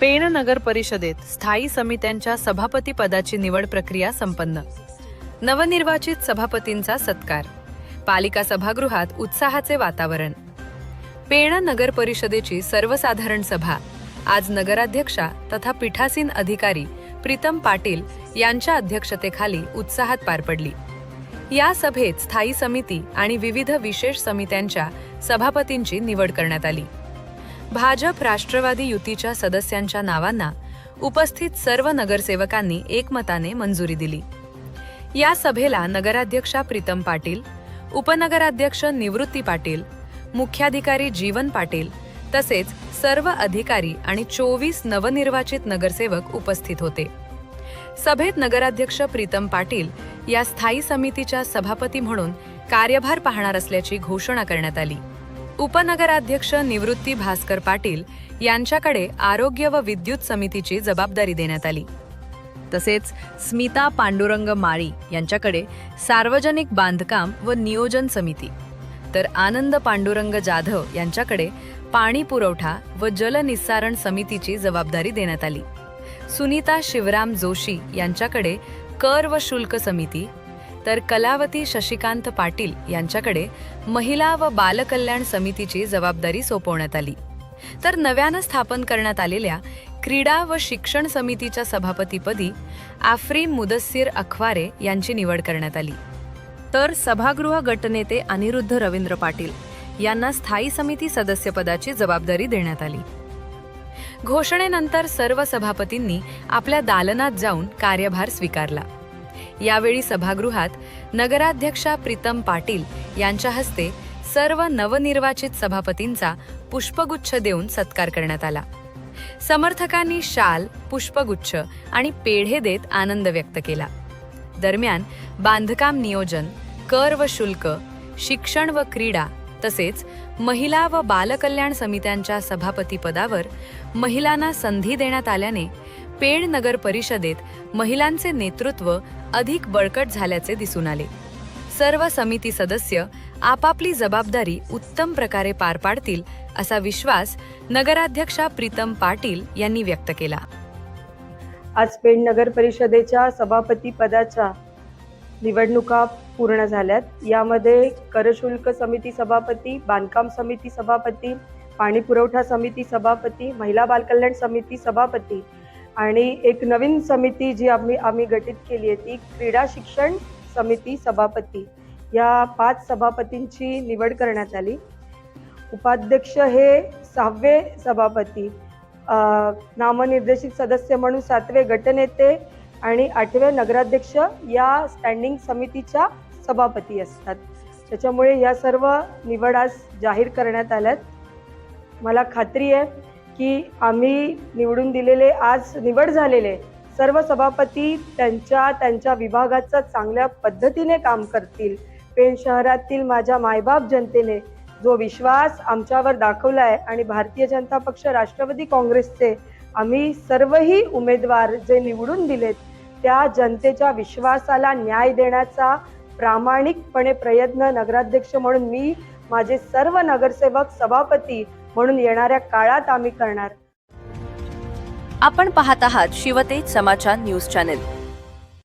पेण नगर परिषदेत स्थायी समित्यांच्या सभापती पदाची निवड प्रक्रिया संपन्न. नवनिर्वाचित सभापतींचा सत्कार. पालिका सभागृहात उत्साहाचे वातावरण. पेण नगर परिषदेची सर्वसाधारण सभा आज नगराध्यक्षा तथा पीठासीन अधिकारी प्रीतम पाटील यांच्या अध्यक्षतेखाली उत्साहात पार पडली. या सभेत स्थायी समिती आणि विविध विशेष समित्यांच्या सभापतींची निवड करण्यात आली. भाजप राष्ट्रवादी युतीच्या सदस्यांच्या नावांना उपस्थित सर्व नगरसेवकांनी एकमताने मंजुरी दिली. या सभेला नगराध्यक्षा प्रीतम पाटील, उपनगराध्यक्ष निवृत्ती पाटील, मुख्याधिकारी जीवन पाटील तसेच सर्व अधिकारी आणि 24 नवनिर्वाचित नगरसेवक उपस्थित होते. सभेत नगराध्यक्ष प्रीतम पाटील या स्थायी समितीच्या सभापती म्हणून कार्यभार पाहणार असल्याची घोषणा करण्यात आली. उपनगराध्यक्ष निवृत्ती भास्कर पाटील यांच्याकडे आरोग्य व विद्युत समितीची जबाबदारी देण्यात आली. तसेच स्मिता पांडुरंग माळी यांच्याकडे सार्वजनिक बांधकाम व नियोजन समिती, तर आनंद पांडुरंग जाधव यांच्याकडे पाणी पुरवठा व जलनिस्सारण समितीची जबाबदारी देण्यात आली. सुनीता शिवराम जोशी यांच्याकडे कर व शुल्क समिती, तर कलावती शशिकांत पाटील यांच्याकडे महिला व बालकल्याण समितीची जबाबदारी सोपवण्यात आली. तर नव्यानं स्थापन करण्यात आलेल्या क्रीडा व शिक्षण समितीच्या सभापतीपदी आफरीन मुदस्सीर अखवारे यांची निवड करण्यात आली. तर सभागृह गटनेते अनिरुद्ध रवींद्र पाटील यांना स्थायी समिती सदस्यपदाची जबाबदारी देण्यात आली. घोषणेनंतर सर्व सभापतींनी आपल्या दालनात जाऊन कार्यभार स्वीकारला. यावेळी सभागृहात नगराध्यक्षा प्रीतम पाटील यांच्या हस्ते सर्व नवनिर्वाचित सभापतींचा पुष्पगुच्छ देऊन सत्कार करण्यात आला. समर्थकांनी शाल, पुष्पगुच्छ आणि पेढे देत आनंद व्यक्त केला. दरम्यान बांधकाम नियोजन, कर व शुल्क, शिक्षण व क्रीडा तसेच महिला व बालकल्याण समित्यांच्या सभापती पदावर महिलांना संधी देण्यात आल्याने पेण नगर परिषदेत महिलांचे नेतृत्व अधिक बळकट झाल्याचे दिसून आले. सर्व समिती सदस्य आपापली जबाबदारी उत्तम प्रकारे पार पाडतील असा विश्वास नगराध्यक्षा प्रीतम पाटील यांनी व्यक्त केला. आज पेण नगर परिषदेच्या सभापती पदाच्या निवडणुका पूर्ण झाल्यात. यामध्ये करशुल्क समिती सभापती, बांधकाम समिती सभापती, पाणी पुरवठा समिती सभापती, महिला बालकल्याण समिती सभापती आणि एक नवीन समिती जी आम्ही गठीत केली आहे ती क्रीडा शिक्षण समिती सभापती, या 5 सभापतींची निवड करण्यात आली. उपाध्यक्ष हे 6वे सभापती, नामनिर्देशित सदस्य म्हणून 7वे गटनेते आणि 8वे नगराध्यक्ष या स्टँडिंग समितीच्या सभापती असतात. त्याच्यामुळे या सर्व निवड आज जाहीर करण्यात आल्यात. मला खात्री आहे की आम्ही निवडून दिलेले, आज निवड झालेले सर्व सभापती त्यांच्या विभागाचं चांगल्या पद्धतीने काम करतील. पेण शहरातील माझ्या मायबाप जनतेने जो विश्वास आमच्यावर दाखवला आहे आणि भारतीय जनता पक्ष, राष्ट्रवादी काँग्रेसचे आम्ही सर्वही उमेदवार जे निवडून दिलेत त्या जनतेच्या विश्वासाला न्याय देण्याचा प्रामाणिकपणे प्रयत्न नगराध्यक्ष म्हणून मी, माझे सर्व नगरसेवक, सभापती म्हणून येणाऱ्या काळात आम्ही करणार. आपण पाहत आहात शिवतेज समाचार न्यूज चॅनेल.